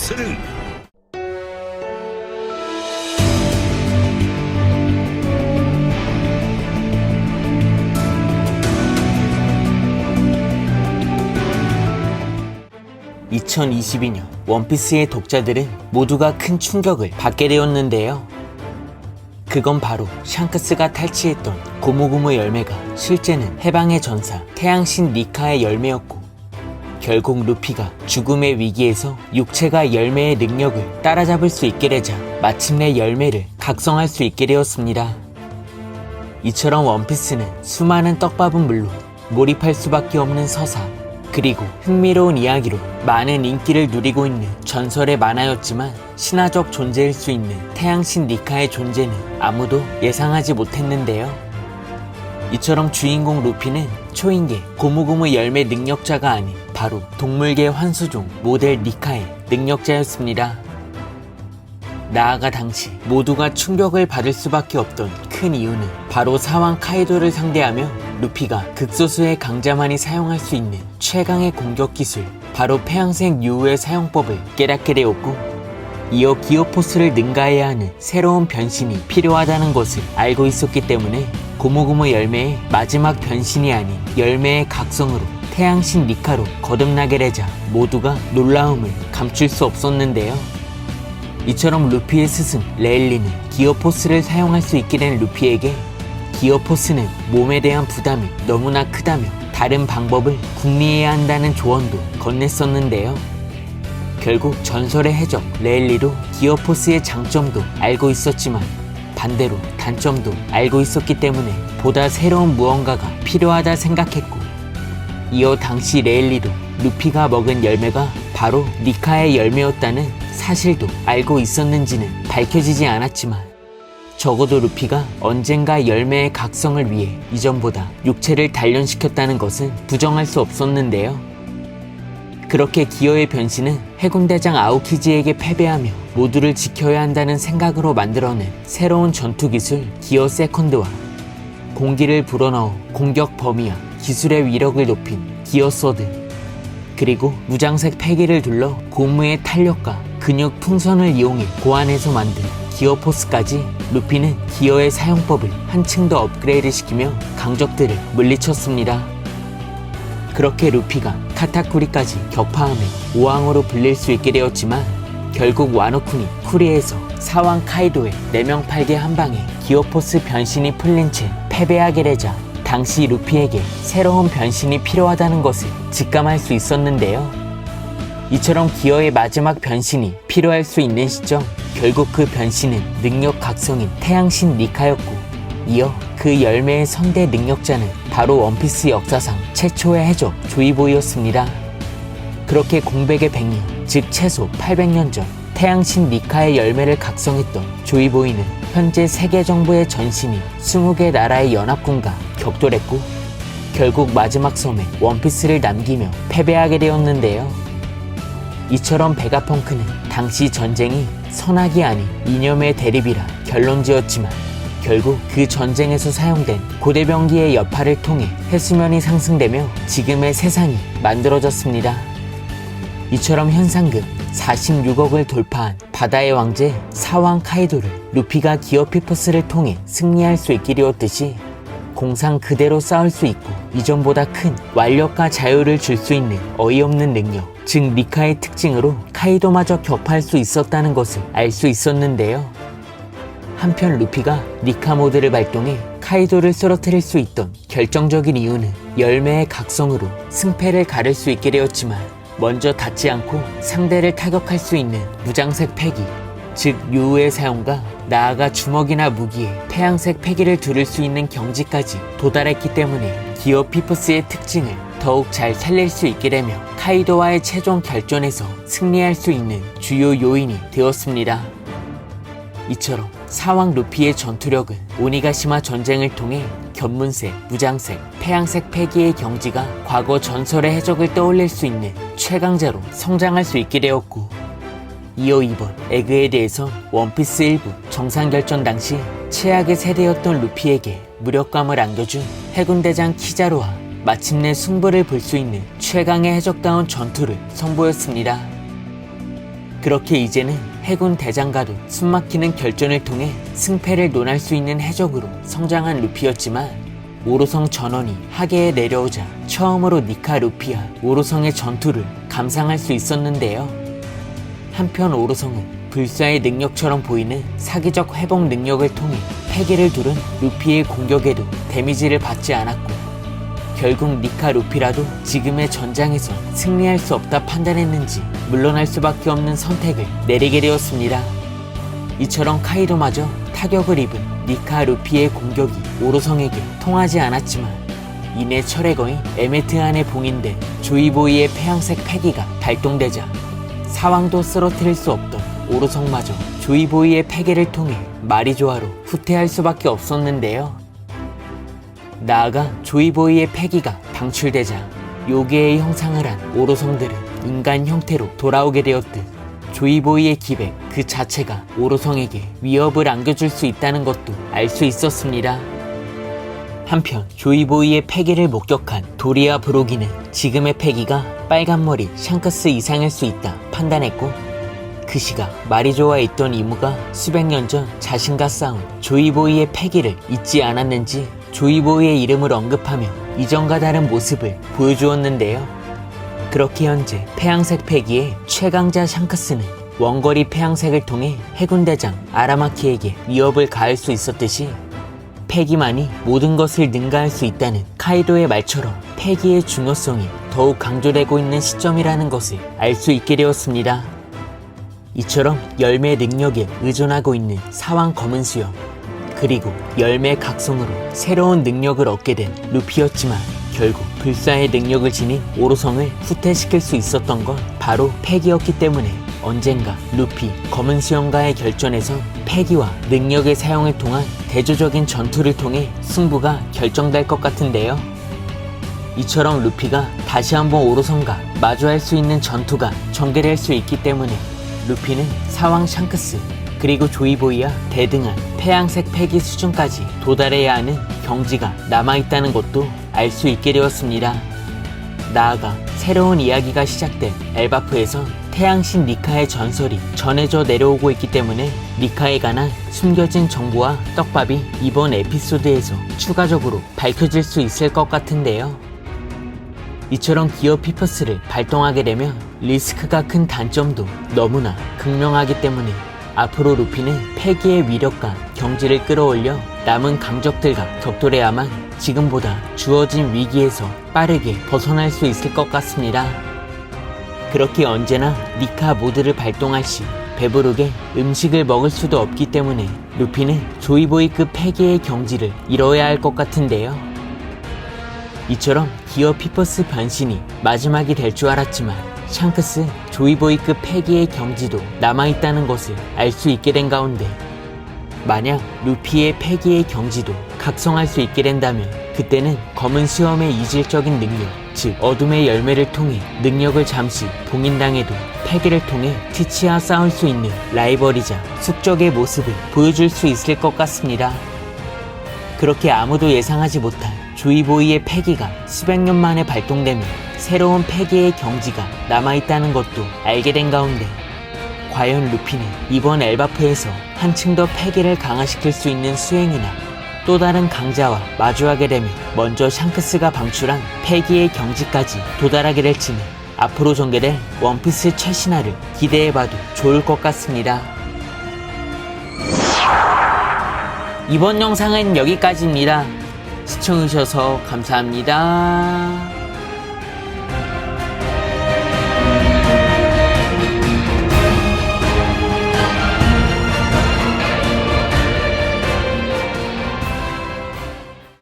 것을. 2022년 원피스의 독자들은 모두가 큰 충격을 받게 되었는데요. 그건 바로 샹크스가 탈취했던 고무고무 열매가 실제는 해방의 전사 태양신 니카의 열매였고, 결국 루피가 죽음의 위기에서 육체가 열매의 능력을 따라잡을 수 있게 되자 마침내 열매를 각성할 수 있게 되었습니다. 이처럼 원피스는 수많은 떡밥은 물론 몰입할 수밖에 없는 서사, 그리고 흥미로운 이야기로 많은 인기를 누리고 있는 전설의 만화였지만, 신화적 존재일 수 있는 태양신 니카의 존재는 아무도 예상하지 못했는데요. 이처럼 주인공 루피는 초인계 고무고무 열매 능력자가 아닌 바로 동물계 환수종 모델 니카의 능력자였습니다. 나아가 당시 모두가 충격을 받을 수밖에 없던 큰 이유는 바로 사왕 카이도를 상대하며 루피가 극소수의 강자만이 사용할 수 있는 최강의 공격 기술, 바로 폐양색 유우의 사용법을 깨닫게 되었고, 이어 기어포스를 능가해야 하는 새로운 변신이 필요하다는 것을 알고 있었기 때문에 고무고무 열매의 마지막 변신이 아닌 열매의 각성으로 태양신 니카로 거듭나게 되자 모두가 놀라움을 감출 수 없었는데요. 이처럼 루피의 스승 레일리는 기어포스를 사용할 수 있게 된 루피에게 기어포스는 몸에 대한 부담이 너무나 크다며 다른 방법을 궁리해야 한다는 조언도 건넸었는데요. 결국 전설의 해적 레일리도 기어포스의 장점도 알고 있었지만 반대로 단점도 알고 있었기 때문에 보다 새로운 무언가가 필요하다 생각했고, 이어 당시 레일리도 루피가 먹은 열매가 바로 니카의 열매였다는 사실도 알고 있었는지는 밝혀지지 않았지만, 적어도 루피가 언젠가 열매의 각성을 위해 이전보다 육체를 단련시켰다는 것은 부정할 수 없었는데요. 그렇게 기어의 변신은 해군대장 아오키지에게 패배하며 모두를 지켜야 한다는 생각으로 만들어낸 새로운 전투기술 기어 세컨드와 공기를 불어넣어 공격 범위와 기술의 위력을 높인 기어 서드, 그리고 무장색 패기를 둘러 고무의 탄력과 근육 풍선을 이용해 고안해서 만든 기어포스까지, 루피는 기어의 사용법을 한층 더 업그레이드 시키며 강적들을 물리쳤습니다. 그렇게 루피가 카타쿠리까지 격파하며 오왕으로 불릴 수 있게 되었지만, 결국 와노쿠니 쿠리에서 사왕 카이도의 4명 8개 한방에 기어포스 변신이 풀린 채 패배하게 되자 당시 루피에게 새로운 변신이 필요하다는 것을 직감할 수 있었는데요. 이처럼 기어의 마지막 변신이 필요할 수 있는 시점, 결국 그 변신은 능력 각성인 태양신 니카였고, 이어 그 열매의 선대 능력자는 바로 원피스 역사상 최초의 해적 조이보이였습니다. 그렇게 공백의 100년, 즉 최소 800년 전 태양신 니카의 열매를 각성했던 조이보이는 현재 세계 정부의 전신인 20개 나라의 연합군과 격돌했고, 결국 마지막 섬에 원피스를 남기며 패배하게 되었는데요. 이처럼 베가펑크는 당시 전쟁이 선악이 아닌 이념의 대립이라 결론지었지만, 결국 그 전쟁에서 사용된 고대병기의 여파를 통해 해수면이 상승되며 지금의 세상이 만들어졌습니다. 이처럼 현상금 46억을 돌파한 바다의 왕제 사왕 카이도를 루피가 기어피포스를 통해 승리할 수 있게 되었듯이, 공상 그대로 싸울 수 있고 이전보다 큰 완력과 자유를 줄 수 있는 어이없는 능력, 즉 니카의 특징으로 카이도마저 격파할 수 있었다는 것을 알 수 있었는데요. 한편 루피가 니카 모드를 발동해 카이도를 쓰러뜨릴 수 있던 결정적인 이유는 열매의 각성으로 승패를 가를 수 있게 되었지만, 먼저 닿지 않고 상대를 타격할 수 있는 무장색 패기, 즉 유우의 사용과 나아가 주먹이나 무기에 태양색 패기를 두를 수 있는 경지까지 도달했기 때문에 기어 피프스의 특징을 더욱 잘 살릴 수 있게 되며 카이도와의 최종 결전에서 승리할 수 있는 주요 요인이 되었습니다. 이처럼 사왕 루피의 전투력은 오니가시마 전쟁을 통해 견문색, 무장색, 태양색 패기의 경지가 과거 전설의 해적을 떠올릴 수 있는 최강자로 성장할 수 있게 되었고, 이어 이번 에그에 대해서 원피스 1부 정상결전 당시 최악의 세대였던 루피에게 무력감을 안겨준 해군대장 키자루와 마침내 승부를 볼 수 있는 최강의 해적다운 전투를 선보였습니다. 그렇게 이제는 해군 대장과도 숨막히는 결전을 통해 승패를 논할 수 있는 해적으로 성장한 루피였지만, 오로성 전원이 하계에 내려오자 처음으로 니카 루피와 오로성의 전투를 감상할 수 있었는데요. 한편 오로성은 불사의 능력처럼 보이는 사기적 회복 능력을 통해 패기를 두른 루피의 공격에도 데미지를 받지 않았고, 결국 니카 루피라도 지금의 전장에서 승리할 수 없다 판단했는지 물러날 수밖에 없는 선택을 내리게 되었습니다. 이처럼 카이도마저 타격을 입은 니카 루피의 공격이 오로성에게 통하지 않았지만, 이내 철의 에메트 안에 봉인된 조이보이의 폐양색 패기가 발동되자 사왕도 쓰러뜨릴 수 없던 오로성마저 조이보이의 패기를 통해 마리조아로 후퇴할 수밖에 없었는데요. 나아가 조이보이의 패기가 방출되자 요괴의 형상을 한 오로성들은 인간 형태로 돌아오게 되었듯, 조이보이의 기백 그 자체가 오로성에게 위협을 안겨줄 수 있다는 것도 알 수 있었습니다. 한편 조이보이의 패기를 목격한 도리아 브로기는 지금의 패기가 빨간머리 샹크스 이상일 수 있다 판단했고, 그 시각 마리조아에 있던 이무가 수백 년 전 자신과 싸운 조이보이의 패기를 잊지 않았는지 조이보이의 이름을 언급하며 이전과 다른 모습을 보여주었는데요. 그렇게 현재 폐양색 패기의 최강자 샹크스는 원거리 폐양색을 통해 해군대장 아라마키에게 위협을 가할 수 있었듯이, 패기만이 모든 것을 능가할 수 있다는 카이도의 말처럼 패기의 중요성이 더욱 강조되고 있는 시점이라는 것을 알 수 있게 되었습니다. 이처럼 열매 능력에 의존하고 있는 사왕 검은 수염, 그리고 열매 각성으로 새로운 능력을 얻게 된 루피였지만, 결국 불사의 능력을 지닌 오로성을 후퇴시킬 수 있었던 건 바로 패기였기 때문에, 언젠가 루피 검은 수염과의 결전에서 패기와 능력의 사용을 통한 대조적인 전투를 통해 승부가 결정될 것 같은데요. 이처럼 루피가 다시 한번 오로성과 마주할 수 있는 전투가 전개될 수 있기 때문에, 루피는 사왕 샹크스 그리고 조이보이와 대등한 폐양색 패기 수준까지 도달해야 하는 경지가 남아있다는 것도 알 수 있게 되었습니다. 나아가 새로운 이야기가 시작된 엘바프에선 태양신 니카의 전설이 전해져 내려오고 있기 때문에, 니카에 관한 숨겨진 정보와 떡밥이 이번 에피소드에서 추가적으로 밝혀질 수 있을 것 같은데요. 이처럼 기어 피퍼스를 발동하게 되면 리스크가 큰 단점도 너무나 극명하기 때문에, 앞으로 루피는 패기의 위력과 경지를 끌어올려 남은 강적들과 격돌해야만 지금보다 주어진 위기에서 빠르게 벗어날 수 있을 것 같습니다. 그렇게 언제나 니카 모드를 발동할 시 배부르게 음식을 먹을 수도 없기 때문에, 루피는 조이보이급 패기의 경지를 이뤄야 할 것 같은데요. 이처럼 기어 피퍼스 변신이 마지막이 될 줄 알았지만, 샹크스 조이보이급 패기의 경지도 남아있다는 것을 알 수 있게 된 가운데, 만약 루피의 패기의 경지도 각성할 수 있게 된다면, 그때는 검은 수염의 이질적인 능력, 즉 어둠의 열매를 통해 능력을 잠시 봉인당해도 패기를 통해 티치와 싸울 수 있는 라이벌이자 숙적의 모습을 보여줄 수 있을 것 같습니다. 그렇게 아무도 예상하지 못한 조이보이의 패기가 수백 년 만에 발동되며 새로운 패기의 경지가 남아있다는 것도 알게 된 가운데, 과연 루피는 이번 엘바프에서 한층 더 패기를 강화시킬 수 있는 수행이나 또 다른 강자와 마주하게 되며 먼저 샹크스가 방출한 패기의 경지까지 도달하게 될지는 앞으로 전개될 원피스 최신화를 기대해봐도 좋을 것 같습니다. 이번 영상은 여기까지입니다. 시청해주셔서 감사합니다.